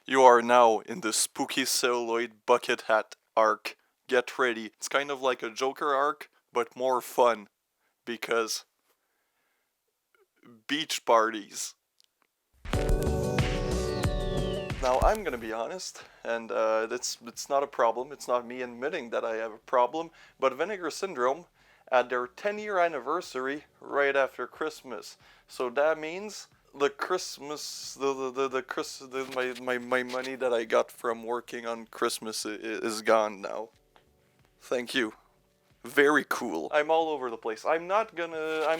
You are now in the spooky celluloid bucket hat arc. Get ready. It's kind of like a Joker arc, but more fun because beach parties. Now I'm gonna be honest, and it's not a problem. It's not me admitting that I have a problem, but Vinegar Syndrome had their 10-year anniversary right after Christmas. So that means the Christmas, my money that I got from working on Christmas is gone now. Thank you. Very cool. I'm all over the place. I'm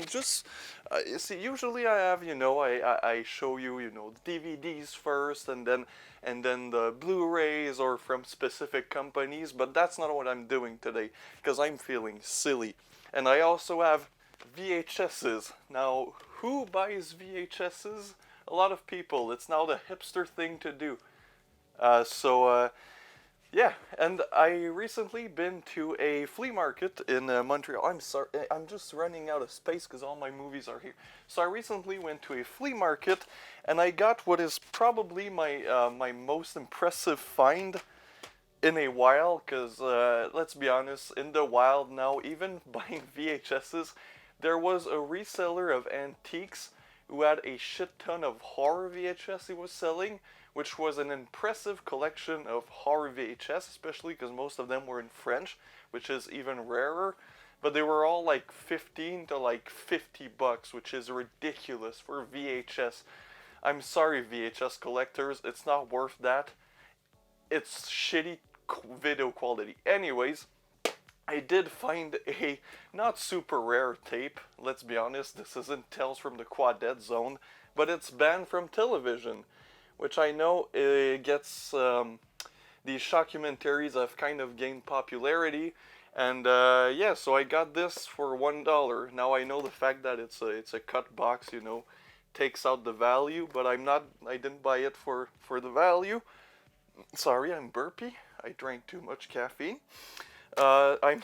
just. You see, usually I have, I show you, the DVDs first, and then the Blu-rays or from specific companies. But that's not what I'm doing today, because I'm feeling silly, and I also have VHSs. Now, who buys VHSs? A lot of people. It's now the hipster thing to do. Yeah, and I recently been to a flea market in Montreal. I'm sorry, I'm just running out of space because all my movies are here. So I recently went to a flea market, and I got what is probably my most impressive find in a while. Because let's be honest, in the wild now, even buying VHSs, there was a reseller of antiques who had a shit ton of horror VHS he was selling, which was an impressive collection of horror VHS, especially because most of them were in French, which is even rarer. But they were all like 15 to like $50, which is ridiculous for VHS. I'm sorry, VHS collectors, it's not worth that. It's shitty video quality. Anyways, I did find a not super rare tape. Let's be honest, this isn't Tales from the Quadet Zone, but it's banned from television, which I know gets these shockumentaries have kind of gained popularity, and yeah, so I got this for $1. Now I know the fact that it's a cut box, takes out the value, but I didn't buy it for the value. Sorry, I'm burpy. I drank too much caffeine. I'm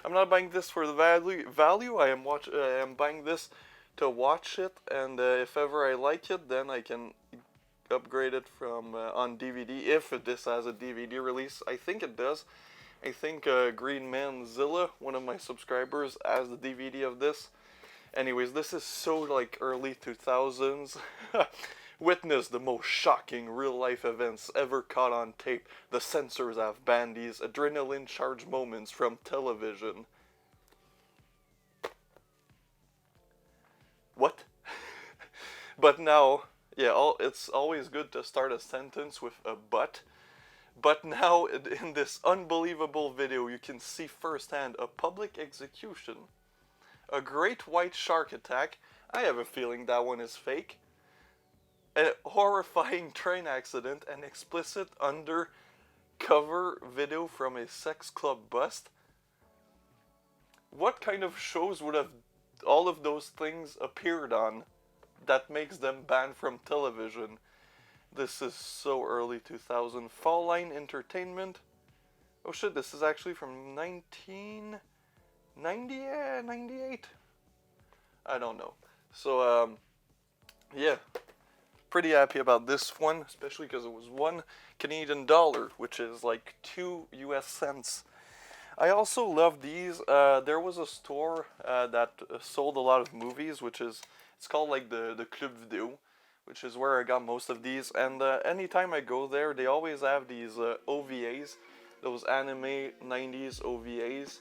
not buying this for the value. I am buying this to watch it, and if ever I like it, then I can upgrade it from on DVD if this has a DVD release. I think it does. I think Green Manzilla, one of my subscribers, has the DVD of this. Anyways, this is so like early 2000s. Witness the most shocking real-life events ever caught on tape. The censors have banned these adrenaline-charged moments from television. What? But now, yeah, it's always good to start a sentence with a but. But now, in this unbelievable video, you can see firsthand a public execution, a great white shark attack. I have a feeling that one is fake. A horrifying train accident, an explicit undercover video from a sex club bust. What kind of shows would have all of those things appeared on that makes them banned from television? This is so early 2000. Fall Line Entertainment. Oh shit, this is actually from 1990, 98? I don't know. So, yeah. Pretty happy about this one, especially because it was $1 Canadian, which is like 2 US cents. I also love these. There was a store that sold a lot of movies, it's called like the Club Vidéo, which is where I got most of these. And anytime I go there, they always have these OVAs, those anime 90s OVAs,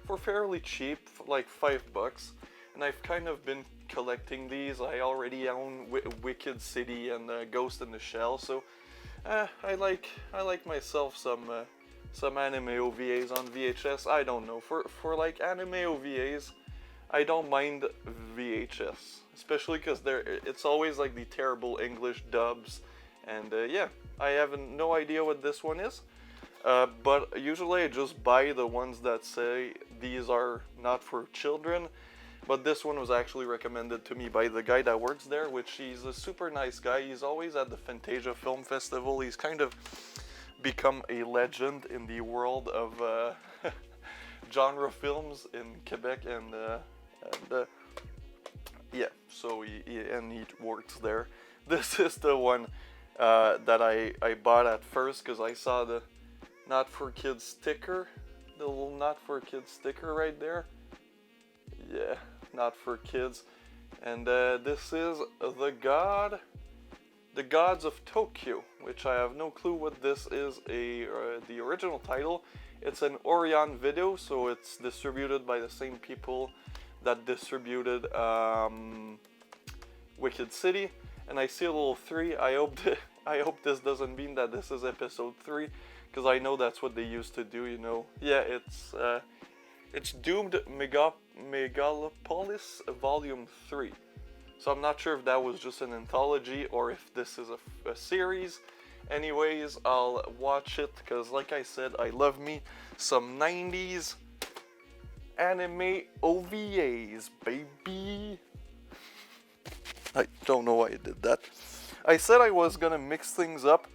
for fairly cheap, like $5. And I've kind of been collecting these. I already own Wicked City and Ghost in the Shell, so I like myself some anime OVAs on VHS. I don't know, for like anime OVAs, I don't mind VHS, especially because it's always like the terrible English dubs, and yeah, I have no idea what this one is. But usually I just buy the ones that say these are not for children. But this one was actually recommended to me by the guy that works there, which he's a super nice guy. He's always at the Fantasia Film Festival. He's kind of become a legend in the world of genre films in Quebec, and yeah, so he works there. This is the one that I bought at first because I saw the not for kids sticker, the little not for kids sticker right there. Yeah, not for kids. And this is the Gods of Tokyo, which I have no clue what this is. The original title. It's an Orion video, so it's distributed by the same people that distributed Wicked City. And I see a little 3. I hope this doesn't mean that this is episode 3, because I know that's what they used to do. You know. Yeah, it's Doomed Megalopolis Volume 3. So I'm not sure if that was just an anthology or if this is a series. Anyways, I'll watch it because, like I said, I love me some 90s anime OVAs, baby. I don't know why I did that. I said I was gonna mix things up,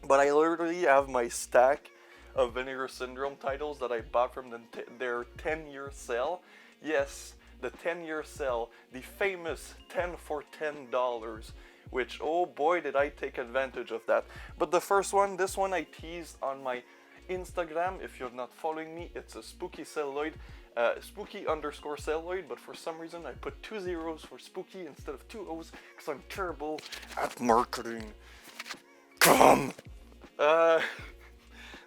but I literally have my stack of Vinegar Syndrome titles that I bought from their 10-year sale. Yes, the 10-year sale, the famous 10 for $10, which, oh boy, did I take advantage of that. But the first one, this one I teased on my Instagram. If you're not following me, it's a spooky celluloid, spooky_celluloid, but for some reason I put 2 zeros for spooky instead of 2 O's because I'm terrible at marketing. Come!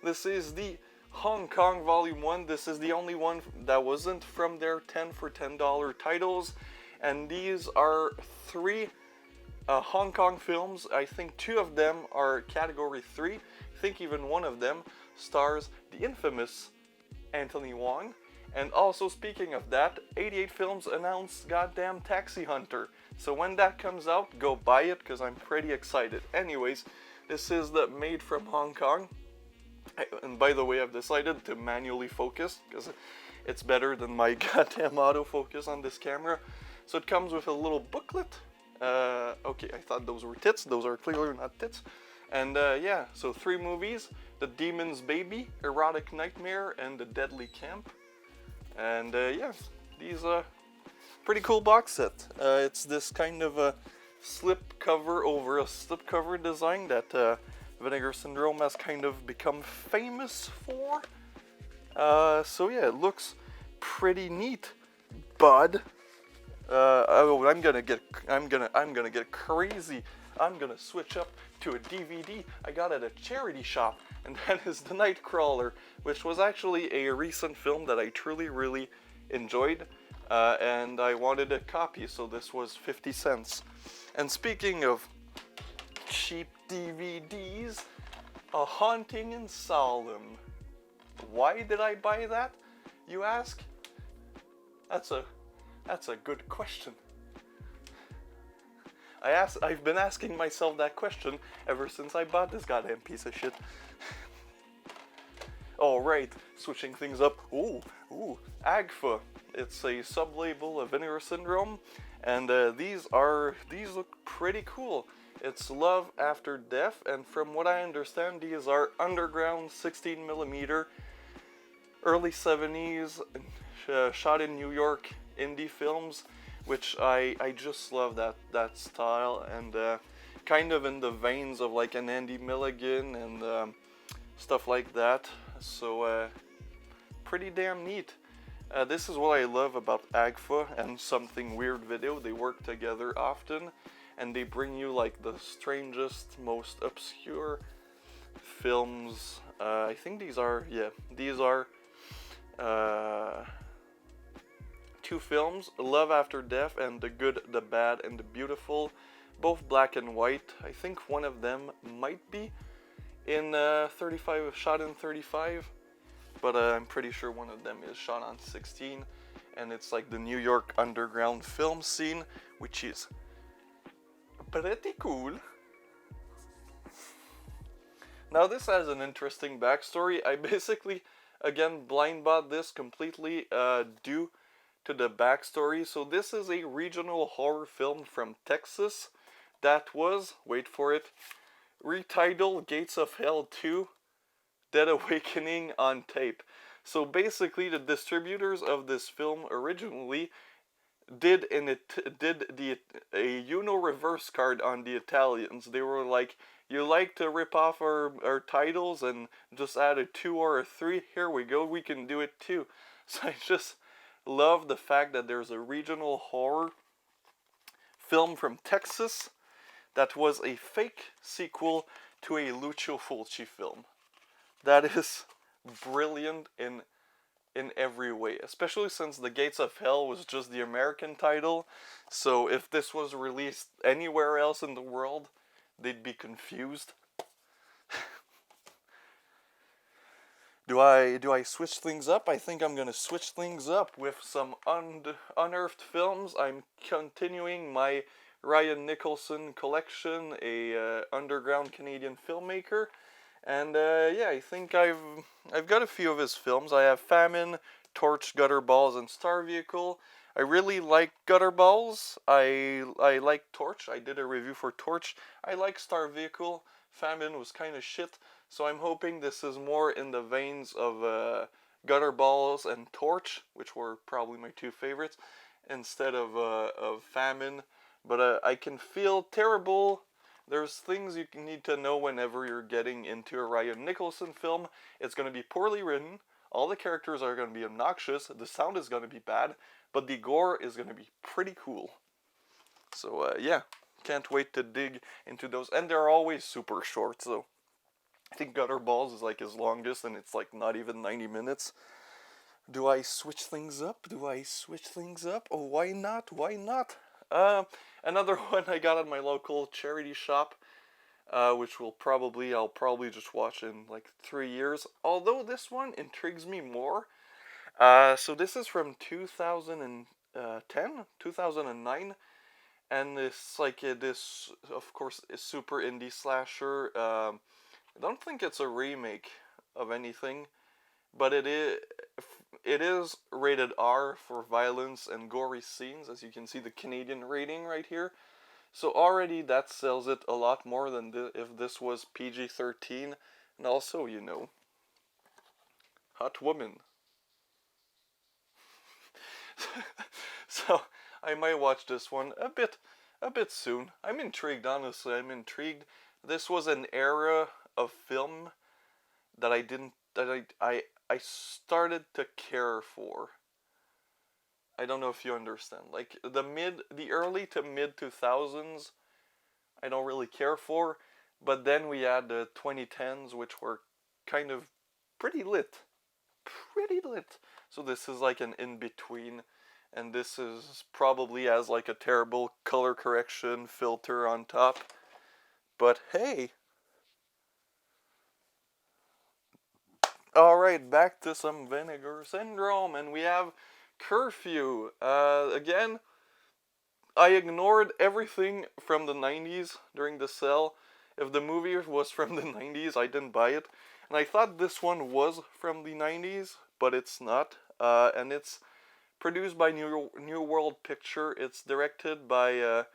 This is the Hong Kong Volume 1. This is the only one that wasn't from their 10 for $10 titles. And these are 3 Hong Kong films. I think 2 of them are Category 3. I think even one of them stars the infamous Anthony Wong. And also, speaking of that, 88 Films announced goddamn Taxi Hunter. So when that comes out, go buy it because I'm pretty excited. Anyways, this is the Made from Hong Kong. And by the way, I've decided to manually focus because it's better than my goddamn autofocus on this camera. So it comes with a little booklet. Okay, I thought those were tits. Those are clearly not tits. And yeah, so 3 movies. The Demon's Baby, Erotic Nightmare, and The Deadly Camp. And yeah, these pretty cool box set. It's this kind of a slip cover over a slip cover design that Vinegar Syndrome has kind of become famous for. So yeah, it looks pretty neat, bud. I'm gonna get crazy. I'm gonna switch up to a DVD I got at a charity shop, and that is The Nightcrawler, which was actually a recent film that I truly really enjoyed, and I wanted a copy, so this was 50 cents. And speaking of cheap DVDs, A Haunting in Salem. Why did I buy that, you ask? That's a good question. I've been asking myself that question ever since I bought this goddamn piece of shit. Alright, switching things up. Ooh, AGFA. It's a sub-label of Vinegar Syndrome, and these look pretty cool. It's Love After Death, and from what I understand, these are underground 16mm, early 70s, shot in New York indie films, which I just love that style, and kind of in the veins of like an Andy Milligan and stuff like that. So pretty damn neat. This is what I love about AGFA and Something Weird Video. They work together often, and they bring you like the strangest, most obscure films. I think these are 2 films, Love After Death and The Good, the Bad, and the Beautiful, both black and white. I think one of them might be in 35, shot in 35, but I'm pretty sure one of them is shot on 16, and it's like the New York underground film scene, which is pretty cool. Now this has an interesting backstory. I basically, again, blind bought this completely due to the backstory. So this is a regional horror film from Texas that was, wait for it, retitled Gates of Hell 2, Dead Awakening on tape. So basically the distributors of this film originally did the a Uno reverse card on the Italians. They were like, you like to rip off our titles and just add a 2 or a 3? Here we go, we can do it too. So I just love the fact that there's a regional horror film from Texas that was a fake sequel to a Lucio Fulci film. That is brilliant in every way, especially since The Gates of Hell was just the American title. So if this was released anywhere else in the world, they'd be confused. Do I switch things up? I think I'm gonna switch things up with some unearthed films. I'm continuing my Ryan Nicholson collection, a underground Canadian filmmaker, and yeah, I think I've got a few of his films. I have Famine, Torch, Gutter Balls, and Star Vehicle. I really like Gutter Balls. I like Torch. I did a review for Torch. I like Star Vehicle. Famine was kind of shit, so I'm hoping this is more in the veins of Gutter Balls and Torch, which were probably my two favorites, instead of Famine. But I can feel terrible. There's things you need to know whenever you're getting into a Ryan Nicholson film. It's going to be poorly written. All the characters are going to be obnoxious. The sound is going to be bad, but the gore is going to be pretty cool. So yeah, can't wait to dig into those. And they're always super short. So I think Gutter Balls is like his longest, and it's like not even 90 minutes. Do I switch things up? Oh, why not? Why not? Another one I got at my local charity shop, which I'll probably just watch in like 3 years. Although this one intrigues me more. So this is from 2010, 2009, and this of course is super indie slasher. I don't think it's a remake of anything, but it is rated R for violence and gory scenes, as you can see the Canadian rating right here. So already that sells it a lot more than if this was PG-13. And also, hot woman. So I might watch this one a bit soon. I'm intrigued, honestly. I'm intrigued. This was an era of film that I started to care for. I don't know if you understand. Like the early to mid 2000s, I don't really care for, but then we had the 2010s, which were kind of pretty lit, pretty lit. So this is like an in between, and this is probably has like a terrible color correction filter on top. But hey, all right, back to some Vinegar Syndrome, and we have Curfew. Again, I ignored everything from the 90s during the sale. If the movie was from the 90s, I didn't buy it. And I thought this one was from the 90s, but it's not. And it's produced by New World Picture. It's directed by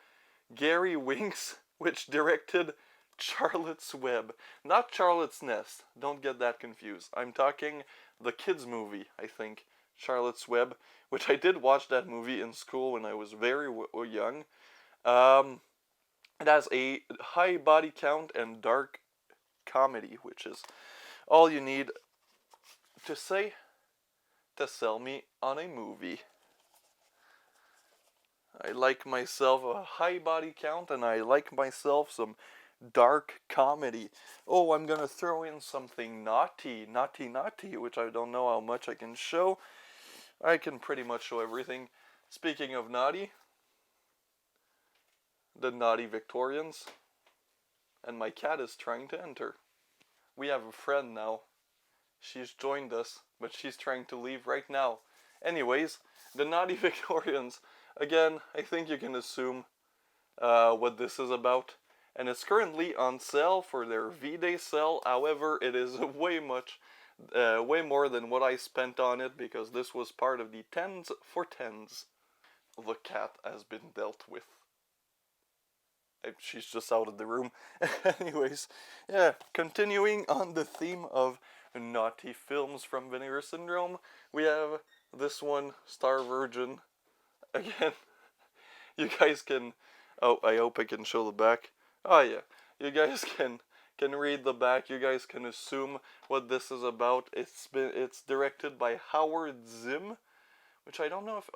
Gary Winks, which directed Charlotte's Web. Not Charlotte's Nest. Don't get that confused. I'm talking the kids' movie, I think. Charlotte's Web, which I did watch that movie in school when I was very young. Um, it has a high body count and dark comedy, which is all you need to say to sell me on a movie. I like myself a high body count, and I like myself some dark comedy. Oh, I'm gonna throw in something naughty, which I don't know how much I can show. I can pretty much show everything. Speaking of naughty, the naughty Victorians, and my cat is trying to enter. We have a friend now. She's joined us, but she's trying to leave right now. Anyways, the naughty Victorians. Again, I think you can assume what this is about. And it's currently on sale for their V-Day sale. However, it is way more than what I spent on it, because this was part of the 10s for 10s. The cat has been dealt with. She's just out of the room. Anyways, yeah, continuing on the theme of naughty films from Vinegar Syndrome, we have this one, Star Virgin. again, you guys can. Oh, I hope I can show the back. Oh yeah, you guys can read the back. You guys can assume what this is about. It's directed by Howard Zinn, which I don't know if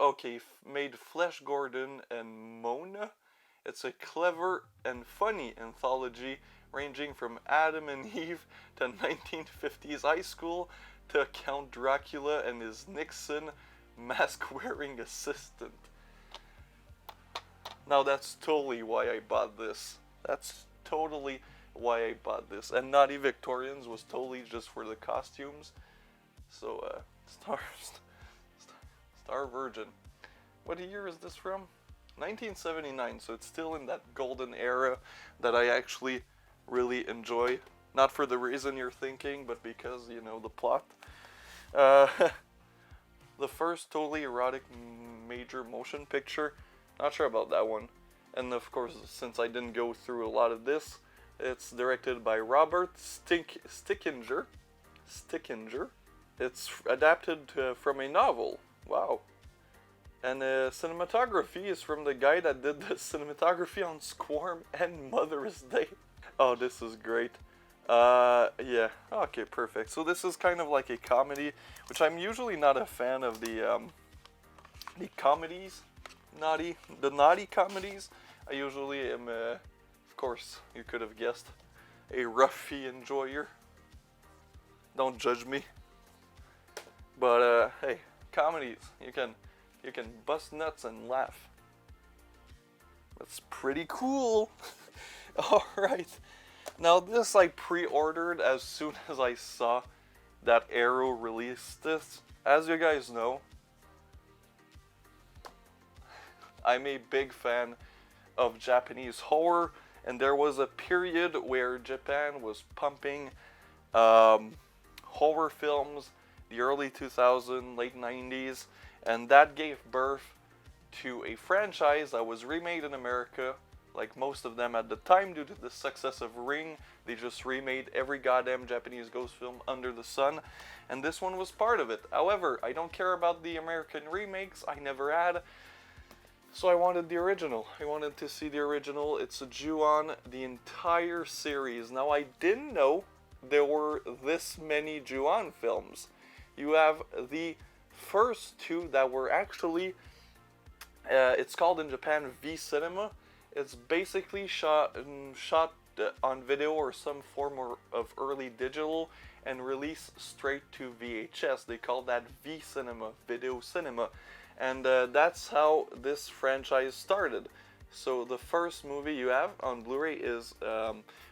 made Flesh Gordon and Mona. It's a clever and funny anthology ranging from Adam and Eve to 1950s high school to Count Dracula and his Nixon mask-wearing assistant. Now that's totally why I bought this. That's totally why I bought this. And Naughty Victorians was totally just for the costumes. So, Star Virgin. What year is this from? 1979, so it's still in that golden era that I actually really enjoy. Not for the reason you're thinking, but because, the plot. Uh, the first totally erotic major motion picture. Not sure about that one. And of course, since I didn't go through a lot of this, it's directed by Robert Stickinger. It's adapted from a novel. Wow. And cinematography is from the guy that did the cinematography on Squirm and Mother's Day. Oh, this is great. Yeah. Okay, perfect. So this is kind of like a comedy, which I'm usually not a fan of the comedies. The naughty comedies. I usually am, of course, you could have guessed, a roughy enjoyer. Don't judge me. But hey, comedies, you can bust nuts and laugh. That's pretty cool. All right. Now this I pre-ordered as soon as I saw that Arrow released this. As you guys know, I'm a big fan of Japanese horror, and there was a period where Japan was pumping horror films, the early 2000s, late 90s, and that gave birth to a franchise that was remade in America, like most of them at the time due to the success of Ring. They just remade every goddamn Japanese ghost film under the sun, and this one was part of it. However, I don't care about the American remakes, I never had. So I wanted the original. I wanted to see the original. It's a Ju-on, the entire series. Now I didn't know there were this many Ju-on films. You have the first two that were actually, it's called in Japan V-Cinema. It's basically shot on video or some form of early digital and released straight to VHS. They call that V-Cinema, video cinema. And that's how this franchise started. So the first movie you have on Blu-ray is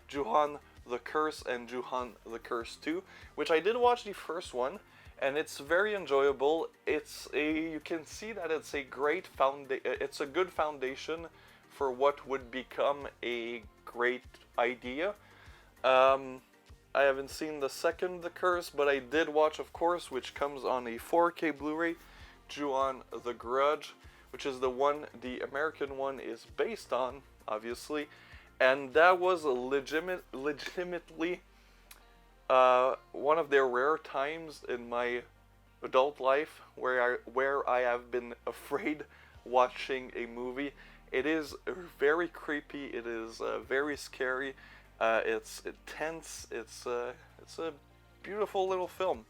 Ju-on the Curse and Ju-on the Curse 2, which I did watch the first one, and it's very enjoyable. You can see that it's a it's a good foundation for what would become a great idea. I haven't seen the second The Curse, but I did watch, of course, which comes on a 4K Blu-ray, Ju-on the Grudge, which is the one the American one is based on, obviously, and that was a legitimately one of the rare times in my adult life where I have been afraid watching a movie. It is very creepy. It is very scary. It's intense. It's a beautiful little film.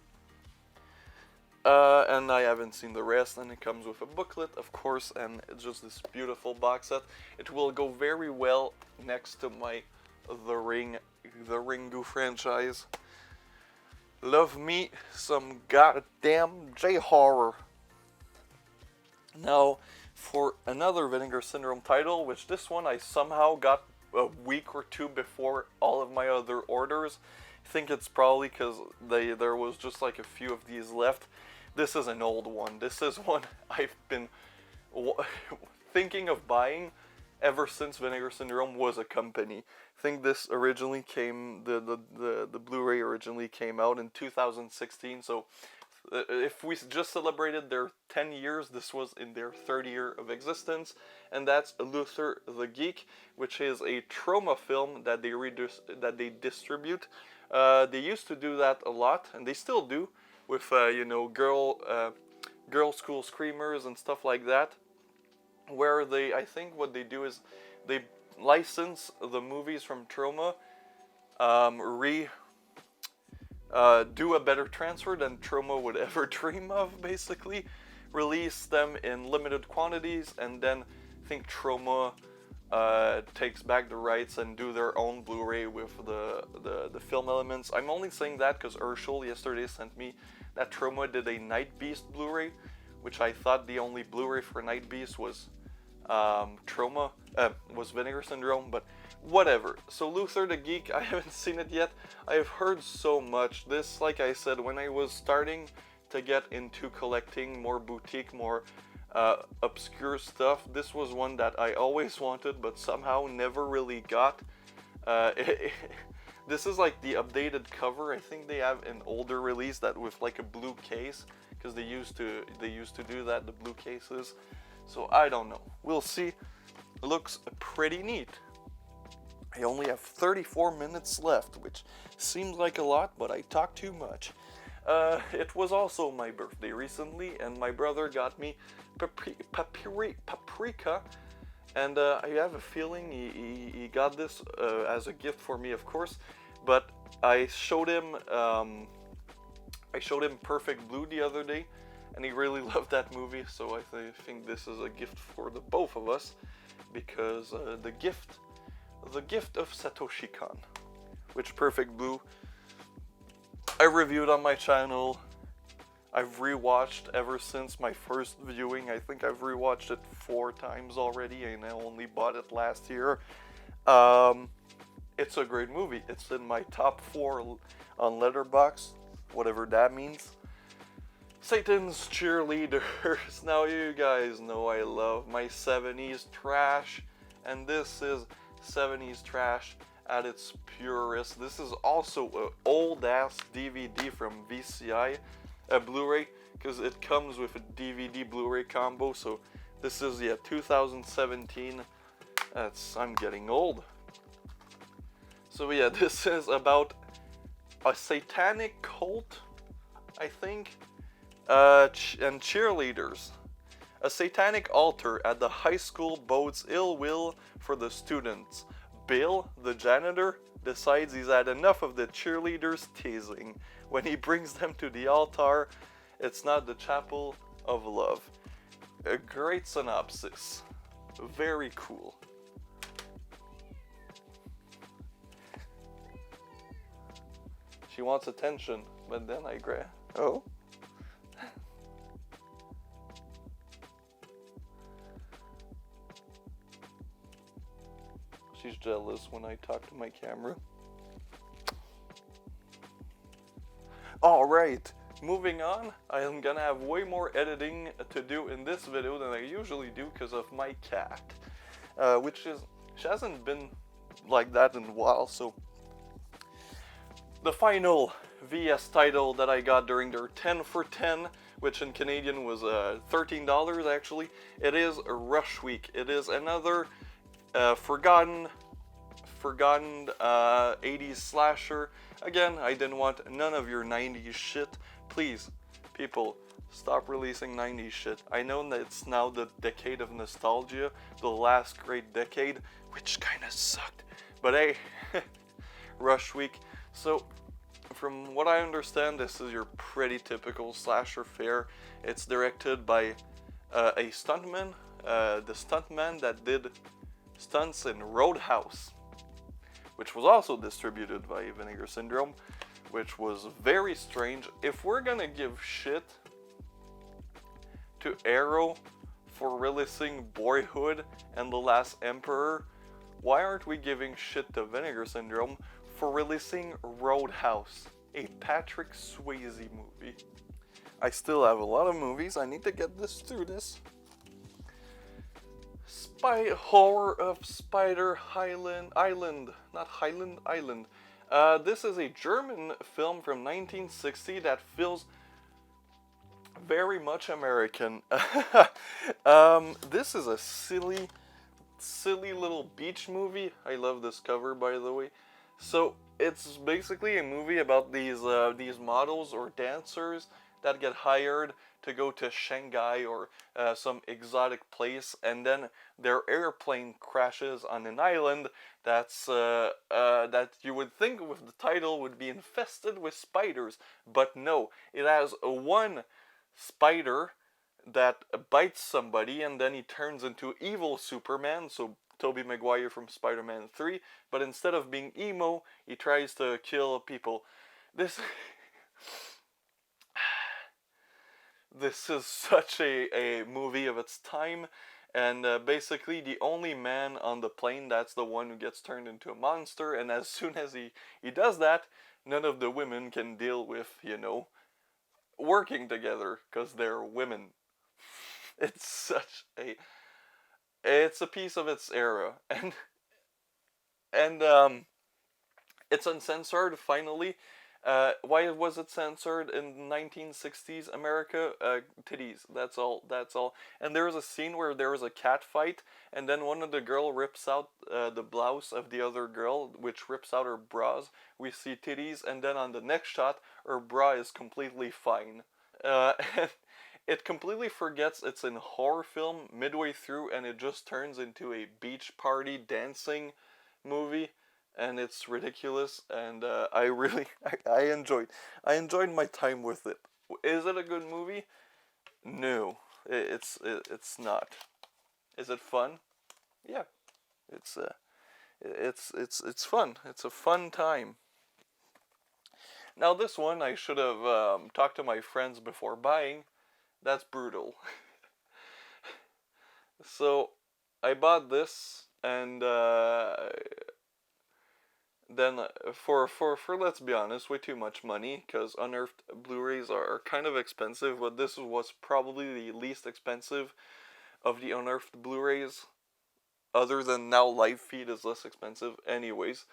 And I haven't seen the rest, and it comes with a booklet, of course, and it's just this beautiful box set. It will go very well next to my The Ringu franchise. Love me some goddamn J-horror. Now, for another Vinegar Syndrome title, which this one I somehow got a week or two before all of my other orders. I think it's probably because there was just like a few of these left. This is an old one. This is one I've been thinking of buying ever since Vinegar Syndrome was a company. I think this originally came, the Blu-ray originally came out in 2016, so if we just celebrated their 10 years, this was in their 3rd year of existence, and that's Luther the Geek, which is a trauma film that they distribute. They used to do that a lot, and they still do, with girl school screamers and stuff like that. where I think what they do is they license the movies from Troma, do a better transfer than Troma would ever dream of, basically. Release them in limited quantities, and then I think Troma takes back the rights and do their own Blu-ray with the film elements. I'm only saying that because Urshel yesterday sent me that Troma did a Night Beast Blu-ray, which I thought the only Blu-ray for Night Beast was Troma, was Vinegar Syndrome, but whatever. So Luther the Geek, I haven't seen it yet. I've heard so much. This, like I said, when I was starting to get into collecting more boutique, more obscure stuff, this was one that I always wanted, but somehow never really got. This is like the updated cover. I think they have an older release that with like a blue case, because they used to do that, the blue cases. So I don't know. We'll see. It looks pretty neat. I only have 34 minutes left, which seems like a lot, but I talk too much. It was also my birthday recently, and my brother got me paprika, and I have a feeling he got this as a gift for me, of course. But I showed him Perfect Blue the other day, and he really loved that movie. So I think this is a gift for the both of us, because the gift of Satoshi Kon, which Perfect Blue I reviewed on my channel. I've rewatched ever since my first viewing. I think I've rewatched it 4 times already, and I only bought it last year. It's a great movie. It's in my top 4 on Letterboxd, whatever that means. Satan's Cheerleaders. Now you guys know I love my 70s trash, and this is 70s trash at its purest. This is also an old ass DVD from VCI, a Blu-ray, because it comes with a DVD Blu-ray combo. So this is 2017. I'm getting old. So yeah, this is about a satanic cult, I think, and cheerleaders. A satanic altar at the high school bodes ill will for the students. Bill, the janitor, decides he's had enough of the cheerleaders teasing. When he brings them to the altar, it's not the chapel of love. A great synopsis. Very cool. She wants attention, but then I grab. Oh? She's jealous when I talk to my camera. Alright, moving on. I am gonna have way more editing to do in this video than I usually do because of my cat. She hasn't been like that in a while, so. The final VS title that I got during their 10 for 10, which in Canadian was $13 actually. It is Rush Week. It is another forgotten 80s slasher. Again, I didn't want none of your 90s shit. Please, people, stop releasing 90s shit. I know that it's now the decade of nostalgia, the last great decade, which kind of sucked. But hey, Rush Week. So, from what I understand, this is your pretty typical slasher fare. It's directed by a stuntman, the stuntman that did stunts in Roadhouse, which was also distributed by Vinegar Syndrome, which was very strange. If we're gonna give shit to Arrow for releasing Boyhood and The Last Emperor, why aren't we giving shit to Vinegar Syndrome for releasing Roadhouse, a Patrick Swayze movie? I still have a lot of movies. I need to get this through this. Horror of Spider Island. Not Highland Island. This is a German film from 1960 that feels very much American. This is a silly little beach movie. I love this cover, by the way. So it's basically a movie about these models or dancers that get hired to go to Shanghai or some exotic place, and then their airplane crashes on an island that you would think with the title would be infested with spiders, but no, it has one spider that bites somebody, and then he turns into evil Superman. So Tobey Maguire from Spider-Man 3, but instead of being emo, he tries to kill people. This this is such a movie of its time, and basically the only man on the plane, that's the one who gets turned into a monster, and as soon as he does that, none of the women can deal with, working together, because they're women. It's such a... It's a piece of its era, and it's uncensored finally. Why was it censored in 1960s America? Titties. That's all. That's all. And there was a scene where there was a cat fight, and then one of the girl rips out the blouse of the other girl, which rips out her bras. We see titties, and then on the next shot, her bra is completely fine. And it completely forgets it's in horror film midway through, and it just turns into a beach party dancing movie, and it's ridiculous. And I really, I enjoyed my time with it. Is it a good movie? No, it's not. Is it fun? Yeah, it's it's fun. It's a fun time. Now this one I should have talked to my friends before buying. That's brutal. So I bought this, and then for let's be honest, way too much money, because Unearthed Blu-rays are kind of expensive, but this was probably the least expensive of the Unearthed Blu-rays, other than now Live Feed is less expensive. Anyways,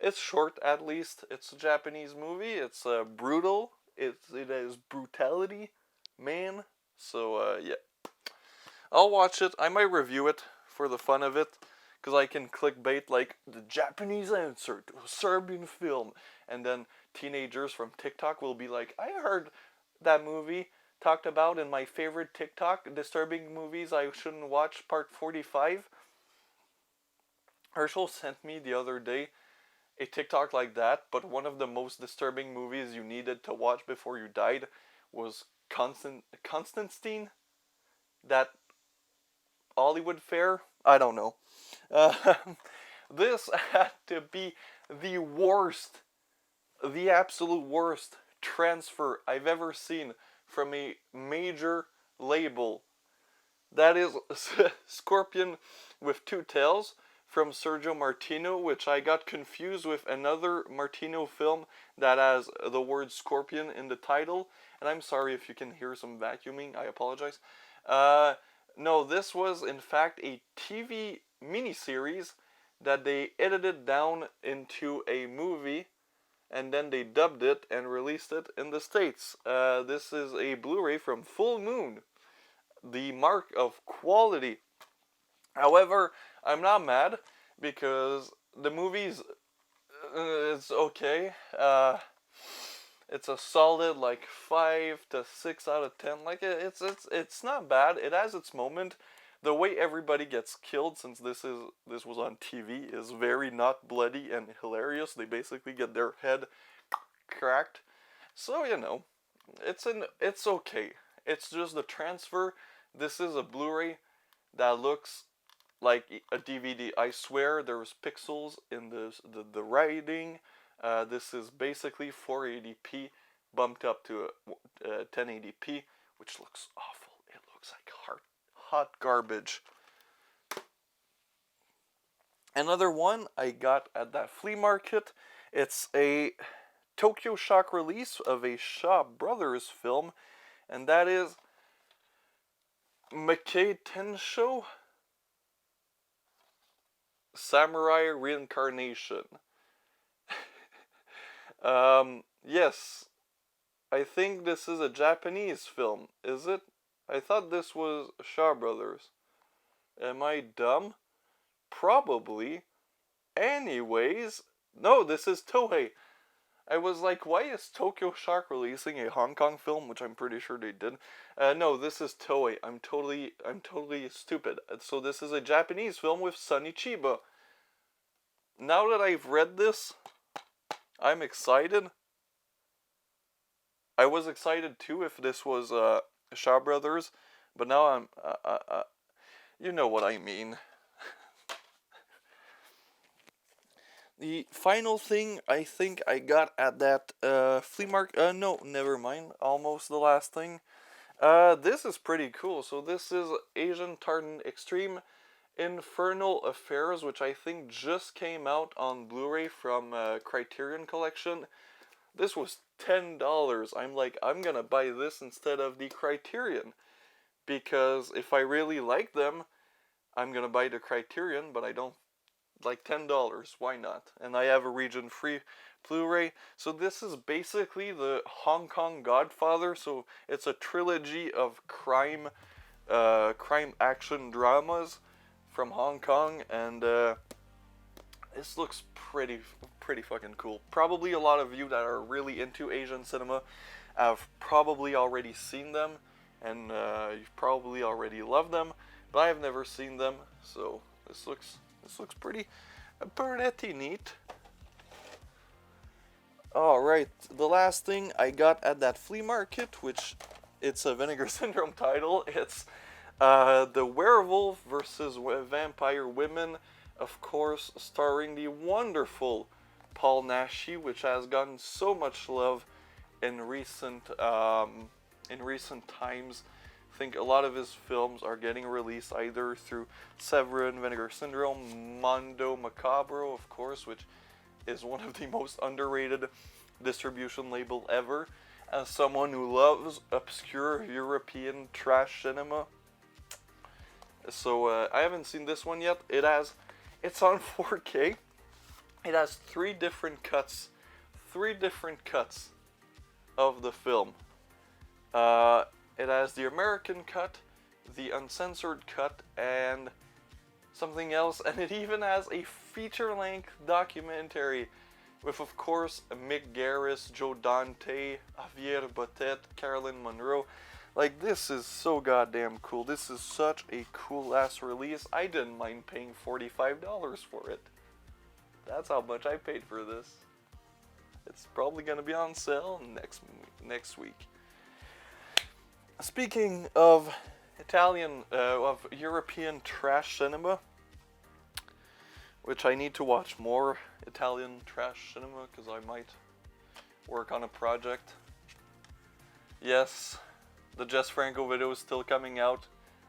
it's short, at least. It's a Japanese movie. It's brutal. It has brutality, man. So yeah, I'll watch it. I might review it for the fun of it, because I can clickbait like the Japanese answer to a Serbian film, and then teenagers from TikTok will be like, I heard that movie talked about in my favorite TikTok, disturbing movies I shouldn't watch, part 45. Herschel sent me the other day a TikTok like that, but one of the most disturbing movies you needed to watch before you died was Constantine, that Hollywood fair. I don't know. Uh, this had to be the worst, the absolute worst transfer I've ever seen from a major label. That is Scorpion with Two Tails from Sergio Martino, which I got confused with another Martino film that has the word Scorpion in the title. And I'm sorry if you can hear some vacuuming, I apologize. No, this was in fact a TV miniseries that they edited down into a movie, and then they dubbed it and released it in the States. This is a Blu-ray from Full Moon, the mark of quality. However, I'm not mad, because the movie's it's okay. It's a solid like 5 to 6 out of 10. Like it's not bad. It has its moment. The way everybody gets killed, since this was on TV, is very not bloody and hilarious. They basically get their head cracked. So it's okay. It's just the transfer. This is a Blu-ray that looks like a DVD. I swear there's pixels in the writing. This is basically 480p bumped up to 1080p, which looks awful. It looks like hot garbage. Another one I got at that flea market. It's a Tokyo Shock release of a Shaw Brothers film, and that is Mackay Tensho Samurai Reincarnation. Yes, I think this is a Japanese film, is it? I thought this was Shaw Brothers. Am I dumb? Probably. Anyways, no, this is Toei. I was like, why is Tokyo Shark releasing a Hong Kong film, which I'm pretty sure they did? No, this is Toei. I'm totally stupid. So this is a Japanese film with Sonny Chiba. Now that I've read this, I'm excited. I was excited too if this was Shaw Brothers, but now I'm you know what I mean. The final thing I think I got at that flea market. No, never mind. Almost the last thing. This is pretty cool. So this is Asian Tartan Extreme Infernal Affairs, which I think just came out on Blu-ray from Criterion Collection. This was $10. I'm like, I'm gonna buy this instead of the Criterion, because if I really like them, I'm gonna buy the Criterion, but I don't like $10. Why not? And I have a region-free Blu-ray. So this is basically the Hong Kong Godfather. So it's a trilogy of crime action dramas from Hong Kong, and this looks pretty fucking cool. Probably a lot of you that are really into Asian cinema have probably already seen them, and you've probably already loved them, but I've never seen them, so this looks pretty neat. Alright, the last thing I got at that flea market, which it's a Vinegar Syndrome title, it's The Werewolf versus Vampire Women, of course, starring the wonderful Paul Naschy, which has gotten so much love in recent times. I think a lot of his films are getting released either through Severin, Vinegar Syndrome, Mondo Macabro, of course, which is one of the most underrated distribution label ever. As someone who loves obscure European trash cinema, so I haven't seen this one yet. It's on 4K. It has three different cuts of the film. It has the American cut, the uncensored cut, and something else, and it even has a feature-length documentary with, of course, Mick Garris, Joe Dante, Javier Botet, Carolyn Monroe. Like, this is so goddamn cool. This is such a cool-ass release. I didn't mind paying $45 for it. That's how much I paid for this. It's probably gonna be on sale next week. Speaking of of European trash cinema, which I need to watch more Italian trash cinema because I might work on a project. Yes, the Jess Franco video is still coming out.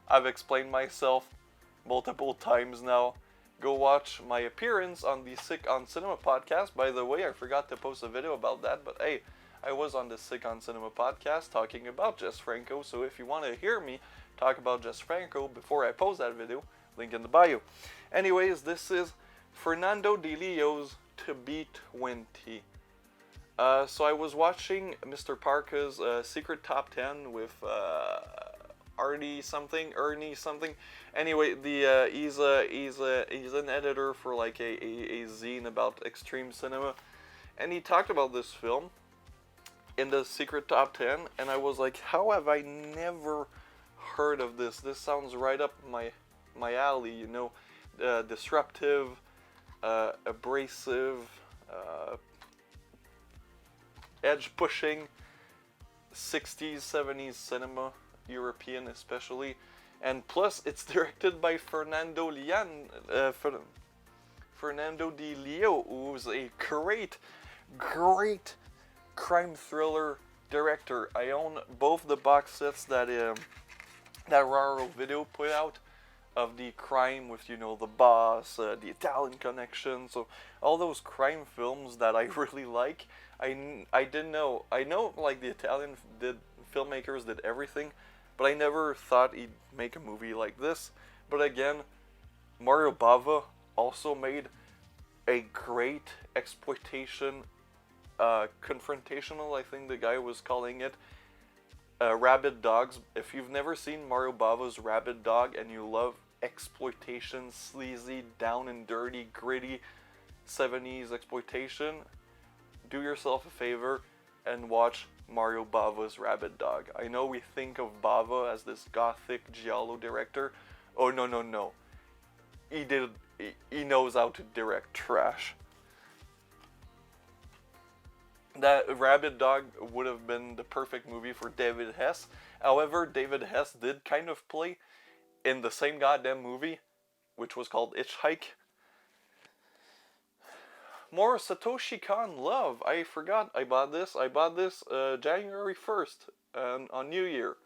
I've explained myself multiple times now. Go watch my appearance on the Sick on Cinema podcast. By the way, I forgot to post a video about that, but hey, I was on the Sick on Cinema podcast talking about Jess Franco, so if you want to hear me talk about Jess Franco before I post that video, link in the bio. Anyways, this is Fernando Di Leo's To Be 20. So I was watching Mr. Parka's Secret Top 10 with Ernie something. Anyway, he's an editor for like a zine about extreme cinema, and he talked about this film in the Secret Top 10, and I was like, how have I never heard of this? This sounds right up my alley, you know, disruptive, abrasive, edge-pushing 60s, 70s cinema, European especially, and plus it's directed by Fernando Di Leo, who's a great crime thriller director. I own both the box sets that Raro Video put out of the crime with, you know, The Boss, the Italian Connection, so all those crime films that I really like. I didn't know. I know like the Italian filmmakers did everything, but I never thought he'd make a movie like this. But again, Mario Bava also made a great exploitation, confrontational, I think the guy was calling it, Rabid Dogs. If you've never seen Mario Bava's Rabid Dog and you love exploitation, sleazy, down and dirty, gritty 70s exploitation, do yourself a favor and watch Mario Bava's Rabid Dog. I know we think of Bava as this gothic giallo director. Oh, no, no, no. He knows how to direct trash. That Rabid Dog would have been the perfect movie for David Hess. However, David Hess did kind of play in the same goddamn movie, which was called Hitchhike. More Satoshi Kon love. I forgot I bought this. January 1st on New Year.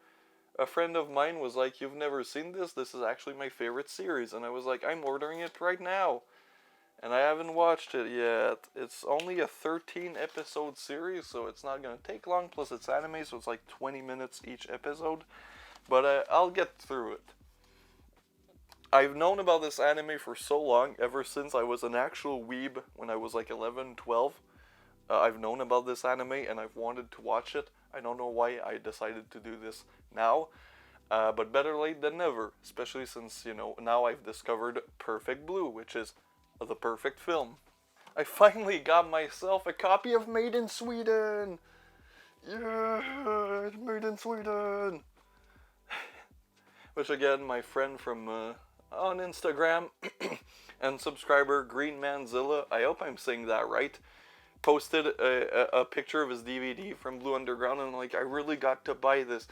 A friend of mine was like, "You've never seen this? This is actually my favorite series." And I was like, "I'm ordering it right now." And I haven't watched it yet. It's only a 13 episode series, so it's not going to take long. Plus it's anime, so it's like 20 minutes each episode. But I'll get through it. I've known about this anime for so long, ever since I was an actual weeb when I was like 11, 12. I've known about this anime and I've wanted to watch it. I don't know why I decided to do this now. But better late than never. Especially since, now I've discovered Perfect Blue, which is the perfect film. I finally got myself a copy of Made in Sweden! Yeah, it's Made in Sweden! Which again, my friend from on Instagram and subscriber Green Manzilla, I hope I'm saying that right, posted a picture of his DVD from Blue Underground, and I really got to buy this.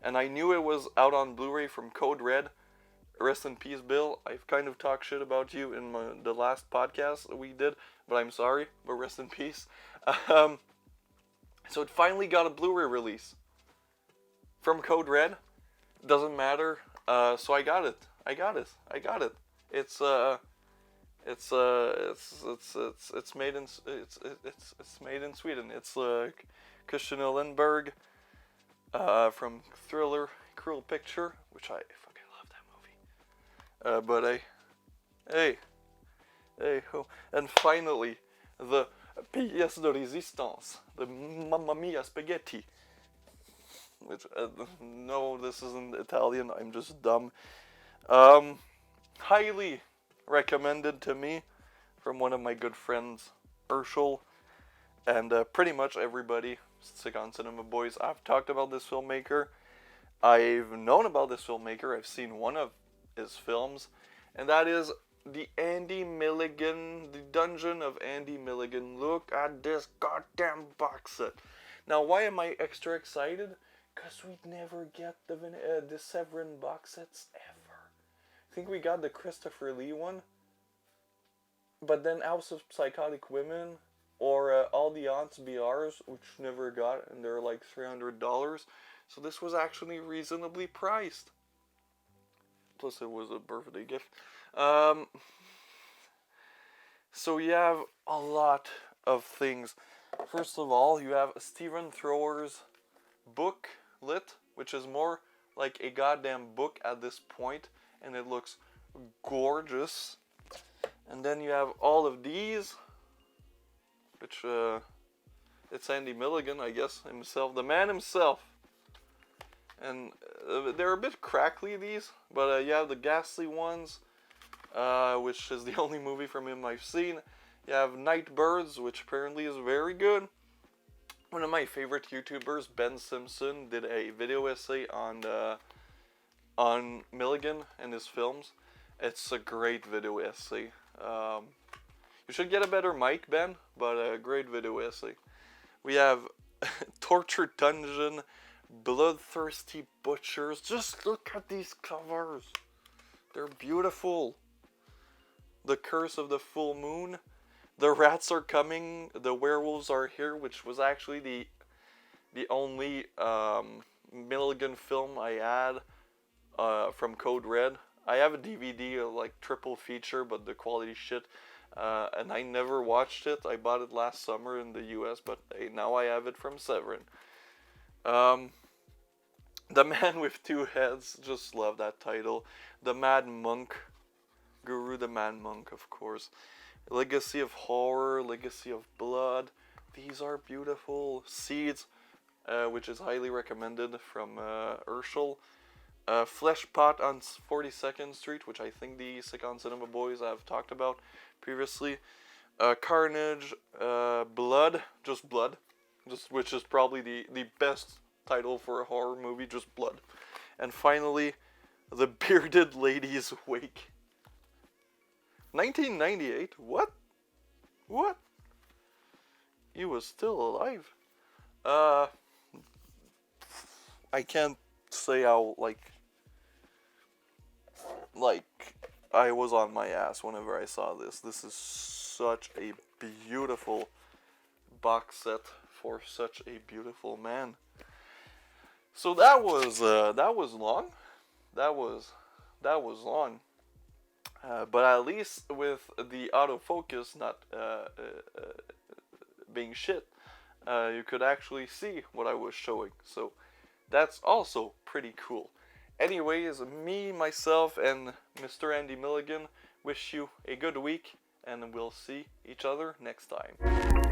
And I knew it was out on Blu-ray from Code Red. Rest in peace, Bill. I've kind of talked shit about you in the last podcast that we did, but I'm sorry, but rest in peace. So it finally got a Blu-ray release from Code Red. Doesn't matter. So I got it. It's made in Sweden. It's Christian Lindberg from Thriller, Cruel Picture, which I fucking love that movie. But and finally, the pièce de résistance, the Mamma Mia spaghetti. Which, no, this isn't Italian, I'm just dumb. Highly recommended to me from one of my good friends, Urshel, and pretty much everybody, Sick on Cinema Boys, I've talked about this filmmaker. I've known about this filmmaker, I've seen one of his films, and that is the Andy Milligan, the Dungeon of Andy Milligan. Look at this goddamn box set. Now, why am I extra excited? Because we'd never get the Severin box sets ever. I think we got the Christopher Lee one. But then House of Psychotic Women or All the Aunts BRs, which never got, and they're like $300. So this was actually reasonably priced. Plus it was a birthday gift. So you have a lot of things. First of all, you have Stephen Thrower's book, Lit, which is more like a goddamn book at this point, and it looks gorgeous. And then you have all of these, which it's Andy Milligan, I guess, himself, the man himself. And they're a bit crackly, these, but you have the Ghastly ones, which is the only movie from him I've seen. You have Nightbirds, which apparently is very good. One of my favorite YouTubers, Ben Simpson, did a video essay on Milligan and his films. It's a great video essay. You should get a better mic, Ben, but a great video essay. We have Torture Dungeon, Bloodthirsty Butchers. Just look at these covers. They're beautiful. The Curse of the Full Moon. The Rats Are Coming, The Werewolves Are Here, which was actually the only Milligan film I had from Code Red. I have a DVD, a triple feature, but the quality shit. And I never watched it. I bought it last summer in the US, but now I have it from Severin. The Man with Two Heads, just love that title. The Mad Monk, Guru the Mad Monk, of course. Legacy of Horror, Legacy of Blood. These are beautiful. Seeds, which is highly recommended from Urshel. Fleshpot on 42nd Street, which I think the Sick on Cinema Boys have talked about previously. Carnage, Blood, just Blood, which is probably the best title for a horror movie, just Blood. And finally, The Bearded Lady's Wake. 1998? What? What? He was still alive? I can't say how, like, I was on my ass whenever I saw this. This is such a beautiful box set for such a beautiful man. So that was long. That was long. But at least with the autofocus not being shit, you could actually see what I was showing. So that's also pretty cool. Anyways, me, myself, and Mr. Andy Milligan wish you a good week, and we'll see each other next time.